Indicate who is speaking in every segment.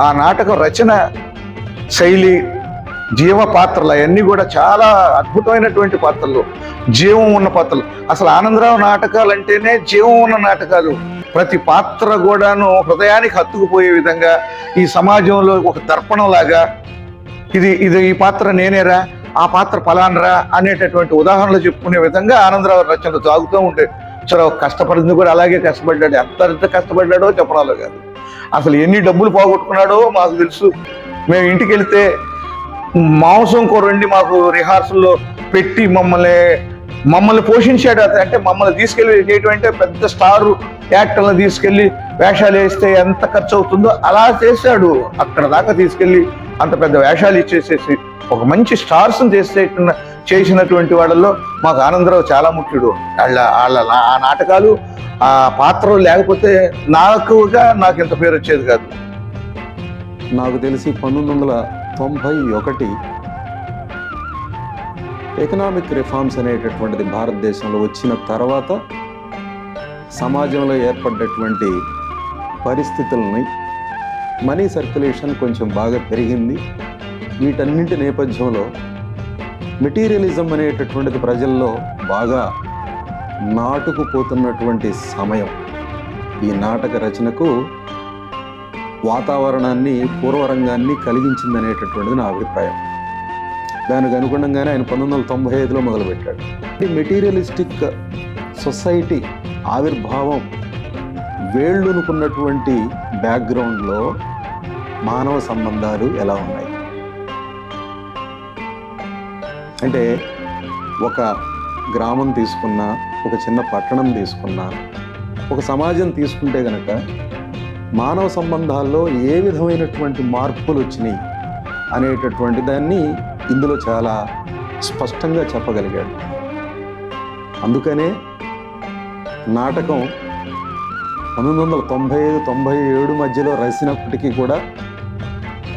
Speaker 1: ఆ నాటక రచన శైలి, జీవ పాత్రలు అవన్నీ కూడా చాలా అద్భుతమైనటువంటి పాత్రలు, జీవం ఉన్న పాత్రలు. అసలు ఆనందరావు నాటకాలు అంటేనే జీవం ఉన్న నాటకాలు. ప్రతి పాత్ర కూడాను హృదయానికి హత్తుకుపోయే విధంగా, ఈ సమాజంలో ఒక దర్పణం లాగా, ఇది ఇది ఈ పాత్ర నేనేరా, ఆ పాత్ర ఫలానరా అనేటటువంటి ఉదాహరణలు చెప్పుకునే విధంగా ఆనందరావు రచనలు సాగుతూ ఉంటాయి. చాలా కష్టపడింది కూడా అలాగే కష్టపడ్డాడు. ఎంత కష్టపడ్డాడో చెప్పడాలో కాదు. అసలు ఎన్ని డబ్బులు పోగొట్టుకున్నాడో మాకు తెలుసు. మేము ఇంటికి వెళ్తే మాంసం కూరండి మాకు రిహార్సల్లో పెట్టి మమ్మల్ని పోషించాడు. అంటే మమ్మల్ని తీసుకెళ్ళి చేయటం అంటే పెద్ద స్టారు యాక్టర్లను తీసుకెళ్ళి వేషాలు వేస్తే ఎంత ఖర్చు అవుతుందో అలా చేశాడు. అక్కడ దాకా తీసుకెళ్ళి అంత పెద్ద వేషాలు ఇచ్చేసేసి ఒక మంచి స్టార్స్ని చేసినటువంటి వాళ్ళల్లో మాకు ఆనందరావు చాలా ముఖ్యుడు. ఆ నాటకాలు, ఆ పాత్రలు లేకపోతే నాకు ఇంత పేరు వచ్చేది కాదు.
Speaker 2: నాకు తెలిసి 1991 ఎకనామిక్ రిఫార్మ్స్ అనేటటువంటిది భారతదేశంలో వచ్చిన తర్వాత సమాజంలో ఏర్పడ్డటువంటి పరిస్థితులని, మనీ సర్క్యులేషన్ కొంచెం బాగా పెరిగింది. వీటన్నింటి నేపథ్యంలో మెటీరియలిజం అనేటటువంటిది ప్రజల్లో బాగా నాటుకుపోతున్నటువంటి సమయం. ఈ నాటక రచనకు వాతావరణాన్ని, పూర్వరంగాన్ని కలిగించిందనేటటువంటిది నా అభిప్రాయం. దానికి అనుగుణంగానే ఆయన 1995లో మొదలుపెట్టాడు. ఈ మెటీరియలిస్టిక్ సొసైటీ ఆవిర్భావం వేళ్ళునుకున్నటువంటి బ్యాక్గ్రౌండ్లో మానవ సంబంధాలు ఎలా ఉన్నాయి అంటే, ఒక గ్రామం తీసుకున్నా, ఒక చిన్న పట్టణం తీసుకున్నా, ఒక సమాజం తీసుకుంటే గనక మానవ సంబంధాల్లో ఏ విధమైనటువంటి మార్పులు వచ్చినాయి అనేటటువంటి దాన్ని ఇందులో చాలా స్పష్టంగా చెప్పగలిగాడు. అందుకనే నాటకం 1995-97 మధ్యలో రాసినప్పటికీ కూడా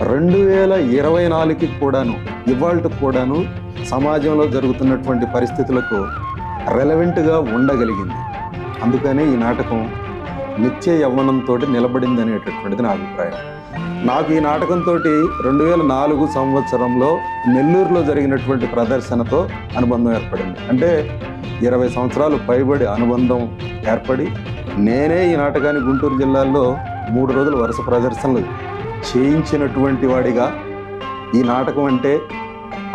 Speaker 2: 2024కి కూడాను, ఇవాళకి కూడాను సమాజంలో జరుగుతున్నటువంటి పరిస్థితులకు రెలవెంట్గా ఉండగలిగింది. అందుకనే ఈ నాటకం నిత్య యవ్వనంతో నిలబడింది అనేటటువంటిది నా అభిప్రాయం. నాకు ఈ నాటకంతో 2004 సంవత్సరంలో నెల్లూరులో జరిగినటువంటి ప్రదర్శనతో అనుబంధం ఏర్పడింది. అంటే 20 సంవత్సరాలు పైబడి అనుబంధం ఏర్పడి, నేనే ఈ నాటకాన్ని గుంటూరు జిల్లాలో 3 రోజులు వరుస ప్రదర్శనలు చేయించినటువంటి వాడిగా, ఈ నాటకం అంటే,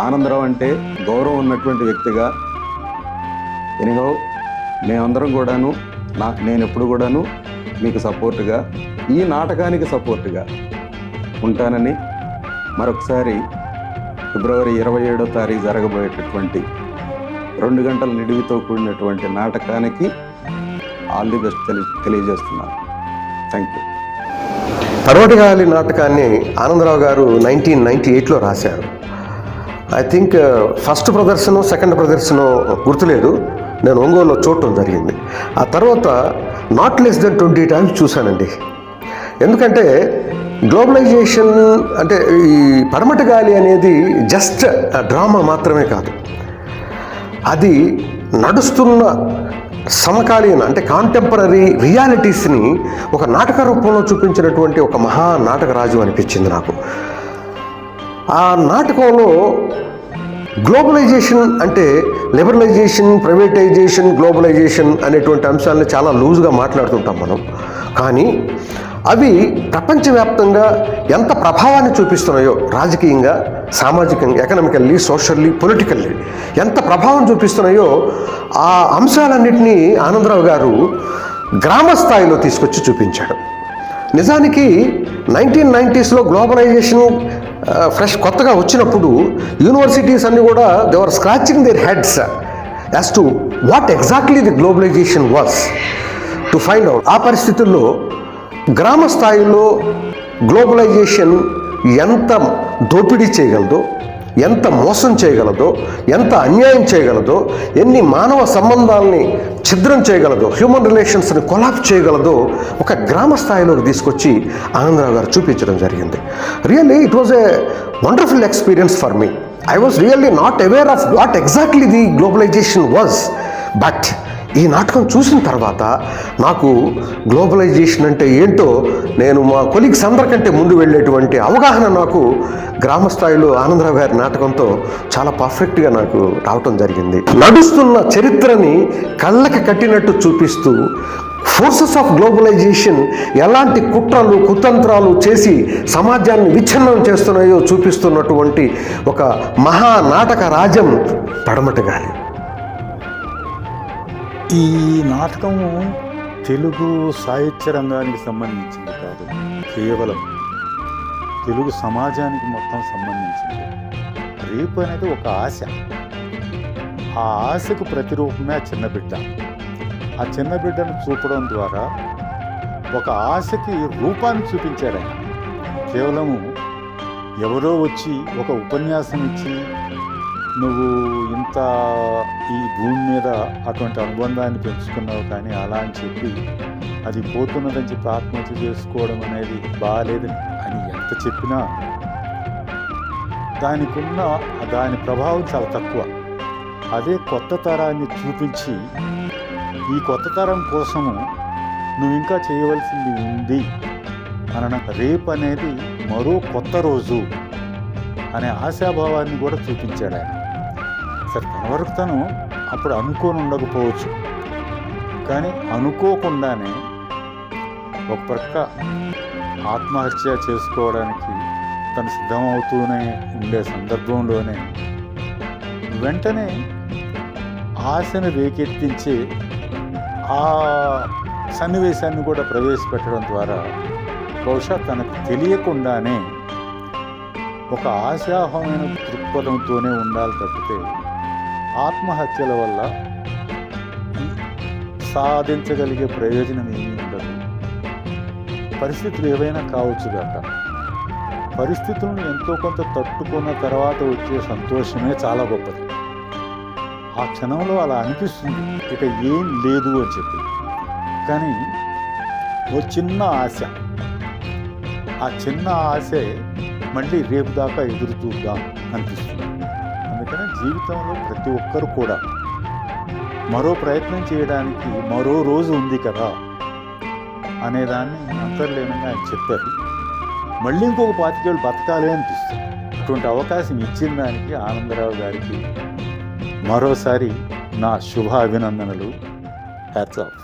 Speaker 2: ఆనందరావు అంటే గౌరవం ఉన్నటువంటి వ్యక్తిగా, ఎనిహో మేమందరం కూడాను, నేను ఎప్పుడు కూడాను మీకు సపోర్టుగా, ఈ నాటకానికి సపోర్టుగా ఉంటానని మరొకసారి ఫిబ్రవరి 27వ తారీఖు జరగబోయేటటువంటి 2 గంటల నిడివితో కూడినటువంటి నాటకానికి ఆల్ ది బెస్ట్ తెలియజేస్తున్నాను. Thank you.
Speaker 3: పర్వటిగాలి నాటకాన్ని ఆనందరావు గారు 1998లో రాశారు. ఐ థింక్ ఫస్ట్ ప్రదర్శన, సెకండ్ ప్రదర్శన గుర్తులేదు, నేను ఒంగోలులో చూడటం జరిగింది. ఆ తర్వాత నాట్ లెస్ దెన్ 20 టైమ్స్ చూశానండి. ఎందుకంటే గ్లోబలైజేషన్ అంటే ఈ పడమటిగాలి అనేది జస్ట్ డ్రామా మాత్రమే కాదు, అది నడుస్తున్న సమకాలీన అంటే కాంటెంపరీ రియాలిటీస్ని ఒక నాటక రూపంలో చూపించినటువంటి ఒక మహా నాటక రాజు అనిపించింది నాకు. ఆ నాటకంలో గ్లోబలైజేషన్ అంటే లిబరలైజేషన్, ప్రైవేటైజేషన్, గ్లోబలైజేషన్ అనేటువంటి అంశాలను చాలా లూజ్గా మాట్లాడుతుంటాం మనం. కానీ అవి ప్రపంచవ్యాప్తంగా ఎంత ప్రభావాన్ని చూపిస్తున్నాయో, రాజకీయంగా, సామాజికంగా, ఎకనామికల్లీ, సోషల్లీ, పొలిటికల్లీ ఎంత ప్రభావం చూపిస్తున్నాయో ఆ అంశాలన్నింటినీ ఆనందరావు గారు గ్రామ స్థాయిలో తీసుకొచ్చి చూపించాడు. నిజానికి 1990sలో గ్లోబలైజేషన్ కొత్తగా వచ్చినప్పుడు యూనివర్సిటీస్ అన్నీ కూడా they are scratching their heads as to what exactly the globalisation was to find out. ఆ పరిస్థితుల్లో గ్రామ స్థాయిలో గ్లోబలైజేషన్ ఎంత దోపిడీ చేయగలదో, ఎంత మోసం చేయగలదో, ఎంత అన్యాయం చేయగలదో, ఎన్ని మానవ సంబంధాలని ఛిద్రం చేయగలదో, హ్యూమన్ రిలేషన్స్ని కొలాప్స్ చేయగలదో ఒక గ్రామ స్థాయిలోకి తీసుకొచ్చి ఆనందరావు గారు చూపించడం జరిగింది. Really it was a wonderful experience for me. I was really not aware of what exactly the globalization was, but ఈ నాటకం చూసిన తర్వాత నాకు గ్లోబలైజేషన్ అంటే ఏంటో నేను మా కొలీగ్స్ అందరికంటే ముందు వెళ్ళేటువంటి అవగాహన నాకు గ్రామ స్థాయిలో ఆనందరావు గారి నాటకంతో చాలా పర్ఫెక్ట్గా నాకు రావటం జరిగింది. నడుస్తున్న చరిత్రని కళ్ళకి కట్టినట్టు చూపిస్తూ ఫోర్సెస్ ఆఫ్ గ్లోబలైజేషన్ ఎలాంటి కుట్రలు కుతంత్రాలు చేసి సమాజాన్ని విచ్ఛిన్నం చేస్తున్నాయో చూపిస్తున్నటువంటి ఒక మహా నాటక రాజ్యం పడమటి గాలి.
Speaker 4: ఈ నాటకము తెలుగు సాహిత్య రంగానికి సంబంధించింది కాదు, కేవలం తెలుగు సమాజానికి మొత్తం సంబంధించింది. రేపు అనేది ఒక ఆశ. ఆ ఆశకు ప్రతిరూపమే ఆ చిన్న బిడ్డ. ఆ చిన్న బిడ్డను చూపడం ద్వారా ఒక ఆశకి రూపాన్ని చూపించాడు ఆయన. కేవలము ఎవరో వచ్చి ఒక ఉపన్యాసం ఇచ్చి నువ్వు ఇంత ఈ భూమి మీద అటువంటి అనుబంధాన్ని పెంచుకున్నావు కానీ అలా అని చెప్పి అది పోతున్నదని చెప్పి ఆత్మహత్య చేసుకోవడం అనేది బాగాలేదని అని ఎంత చెప్పినా దాని ప్రభావం చాలా తక్కువ. అదే కొత్త తరాన్ని చూపించి ఈ కొత్త తరం కోసము నువ్వు ఇంకా చేయవలసింది ఉంది అనడం, రేపు అనేది మరో కొత్త రోజు అనే ఆశాభావాన్ని కూడా చూపించాడు ఆయన. సరే, తన వరకు తను అప్పుడు అనుకోని ఉండకపోవచ్చు, కానీ అనుకోకుండానే ఒక ప్రక్క ఆత్మహత్య చేసుకోవడానికి తను సిద్ధమవుతూనే ఉండే సందర్భంలోనే వెంటనే ఆశను రేకెత్తించే ఆ సన్నివేశాన్ని కూడా ప్రవేశపెట్టడం ద్వారా బహుశా తనకు తెలియకుండానే ఒక ఆశాహమైన దృక్పథంతోనే ఉండాలి తప్పితే ఆత్మహత్యల వల్ల సాధించగలిగే ప్రయోజనం ఏమీ ఉండదు. పరిస్థితులు ఏవైనా కావచ్చు కాక పరిస్థితులను ఎంతో కొంత తట్టుకున్న తర్వాత వచ్చే సంతోషమే చాలా గొప్పది. ఆ క్షణంలో అలా అనిపిస్తుంది, ఇక ఏం లేదు అని చెప్పి. కానీ ఓ చిన్న ఆశ, ఆ చిన్న ఆశే మళ్ళీ రేపు దాకా ఎదురు చూద్దాం అనిపిస్తుంది. అందుకని జీవితంలో ప్రతి ఒక్కరు కూడా మరో ప్రయత్నం చేయడానికి మరో రోజు ఉంది కదా అనేదాన్ని అంతర్లీనంగా ఆయన చెప్పారు. మళ్ళీ ఇంకొక 25 ఏళ్ళు బతకాలి అనిపిస్తుంది. అటువంటి అవకాశం ఇచ్చిన దానికి ఆనందరావు గారికి మరోసారి నా శుభ అభినందనలు. Hats off.